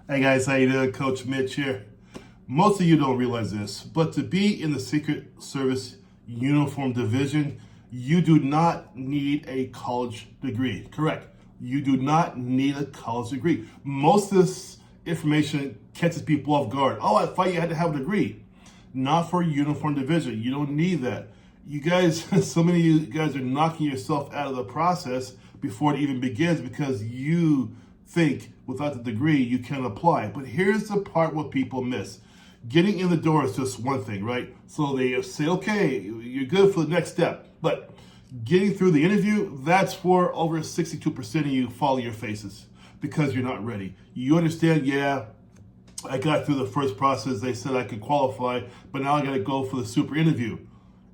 Hey guys, how you doing? Coach Mitch here. Most of you don't realize this, but to be in the Secret Service Uniform Division, you do not need a college degree. Correct. You do not need a college degree. Most of this information catches people off guard. Oh, I thought you had to have a degree. Not for Uniform Division. You don't need that. You guys, so many of you guys are knocking yourself out of the process before it even begins because you think without the degree you can apply. But here's the part what people miss. Getting in the door is just one thing, right? So they say, okay, you're good for the next step. But getting through the interview, that's where over 62% of you fall on your faces because you're not ready. You understand, yeah, I got through the first process. They said I could qualify, but now I got to go for the super interview.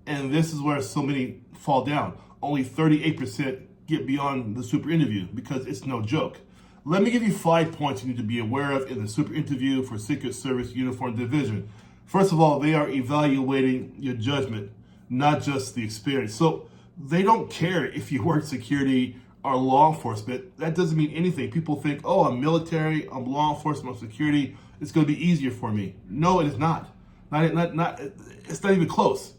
And this is where so many fall down. Only 38% get beyond the super interview because it's no joke. Let me give you 5 points you need to be aware of in the super interview for Secret Service Uniform Division. First of all, they are evaluating your judgment, not just the experience. So they don't care if you work security or law enforcement. That doesn't mean anything. People think, oh, I'm military, I'm law enforcement, I'm security. It's going to be easier for me. No, it is not. It's not even close.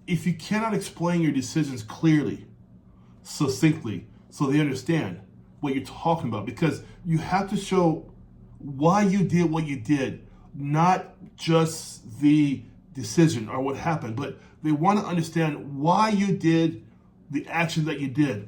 If you cannot explain your decisions clearly, succinctly, so they understand what you're talking about, because you have to show why you did what you did, not just the decision or what happened, but they want to understand why you did the action that you did.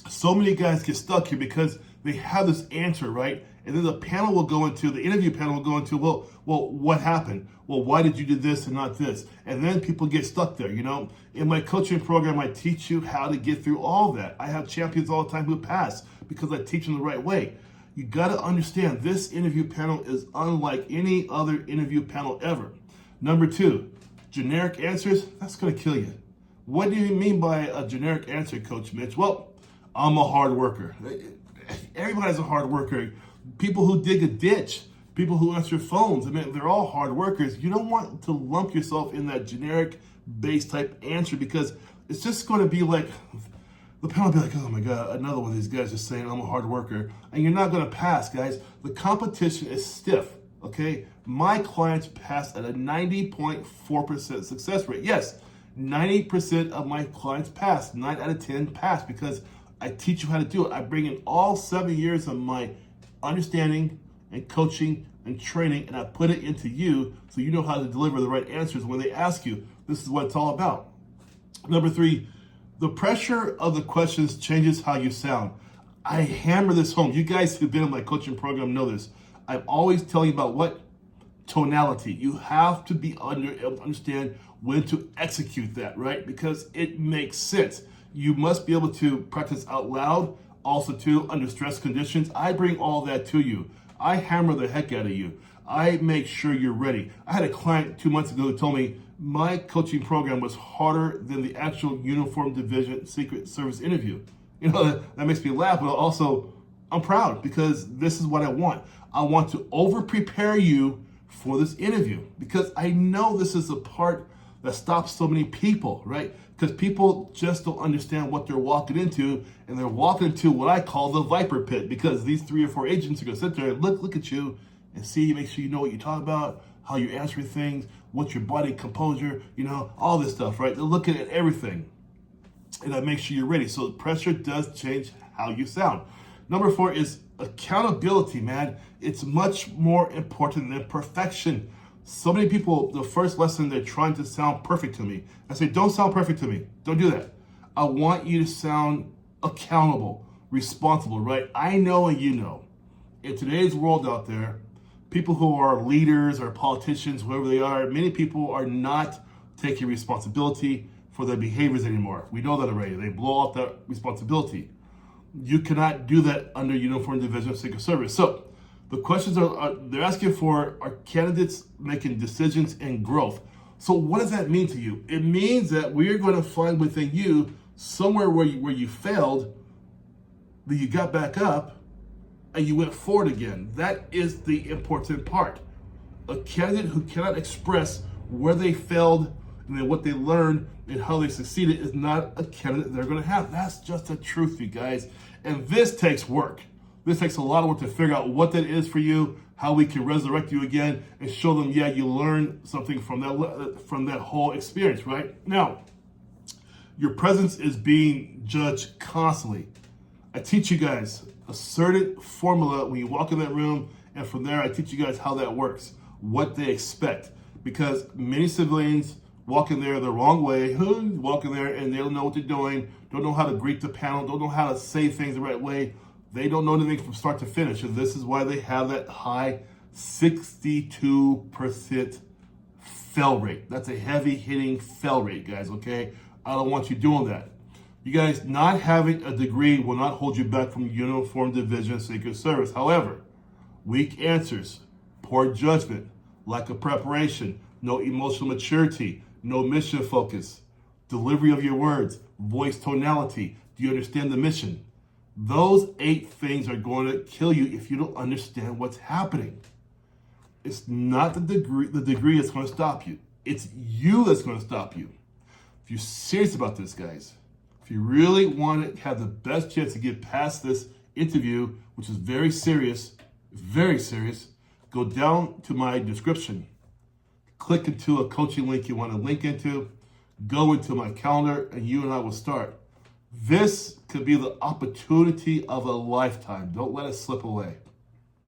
So many guys get stuck here because they have this answer, right? And then the interview panel will go into, well, what happened? Well, why did you do this and not this? And then people get stuck there, In my coaching program, I teach you how to get through all that. I have champions all the time who pass because I teach them the right way. You got to understand this interview panel is unlike any other interview panel ever. Number 2, generic answers, that's going to kill you. What do you mean by a generic answer, Coach Mitch? Well, I'm a hard worker. Everybody's a hard worker. People who dig a ditch, people who answer phones, they're all hard workers. You don't want to lump yourself in that generic base type answer because it's just going to be like, the panel will be like, oh my God, another one of these guys just saying I'm a hard worker. And you're not going to pass, guys. The competition is stiff, okay? My clients pass at a 90.4% success rate. Yes, 90% of my clients pass, 9 out of 10 pass because I teach you how to do it. I bring in all 7 years of my understanding and coaching and training, and I put it into you so you know how to deliver the right answers when they ask you. This is what it's all about. Number 3, the pressure of the questions changes how you sound. I hammer this home. You guys who've been in my coaching program know this. I'm always telling you about what? Tonality. You have to be able to understand when to execute that, right? Because it makes sense. You must be able to practice out loud, also too under stress conditions. I bring all that to you. I hammer the heck out of you. I make sure you're ready. I had a client 2 months ago who told me my coaching program was harder than the actual Uniform Division Secret Service interview. That makes me laugh, but also I'm proud because this is what I want. I want to over prepare you for this interview because I know this is the part that stops so many people, right? Because people just don't understand what they're walking into, and they're walking into what I call the viper pit because these 3 or 4 agents are going to sit there and look at you and see, make sure you know what you talk about, how you're answering things, what's your body composure, all this stuff, right? They're looking at everything, and I make sure you're ready. So the pressure does change how you sound. Number 4 is accountability, man. It's much more important than perfection. So many people, the first lesson, they're trying to sound perfect to me. I say, don't sound perfect to me. Don't do that. I want you to sound accountable, responsible, right? I know and you know. In today's world out there, people who are leaders or politicians, whoever they are, many people are not taking responsibility for their behaviors anymore. We know that already. They blow off that responsibility. You cannot do that under Uniform Division of Secret Service. So the questions they're asking for are candidates making decisions and growth. So what does that mean to you? It means that we're going to find within you somewhere where you failed, that you got back up, and you went forward again. That is the important part. A candidate who cannot express where they failed and then what they learned and how they succeeded is not a candidate they're going to have. That's just the truth, you guys. And this takes work. This takes a lot of work to figure out what that is for you. how we can resurrect you again and show them, yeah, you learned something from that whole experience, right? Now, your presence is being judged constantly. I teach you guys a certain formula when you walk in that room, and from there I teach you guys how that works, what they expect. Because many civilians walk in there the wrong way, walk in there and they don't know what they're doing, don't know how to greet the panel, don't know how to say things the right way. They don't know anything from start to finish, and this is why they have that high 62% fail rate. That's a heavy hitting fail rate, guys, okay? I don't want you doing that. You guys, not having a degree will not hold you back from uniform division Secret Service. However, weak answers, poor judgment, lack of preparation, no emotional maturity, no mission focus, delivery of your words, voice tonality, do you understand the mission? Those 8 things are going to kill you if you don't understand what's happening. It's not the degree that's going to stop you. It's you that's going to stop you. If you're serious about this, guys, if you really want to have the best chance to get past this interview, which is very serious, go down to my description. Click into a coaching link you want to link into. Go into my calendar, and you and I will start. This could be the opportunity of a lifetime. Don't let it slip away.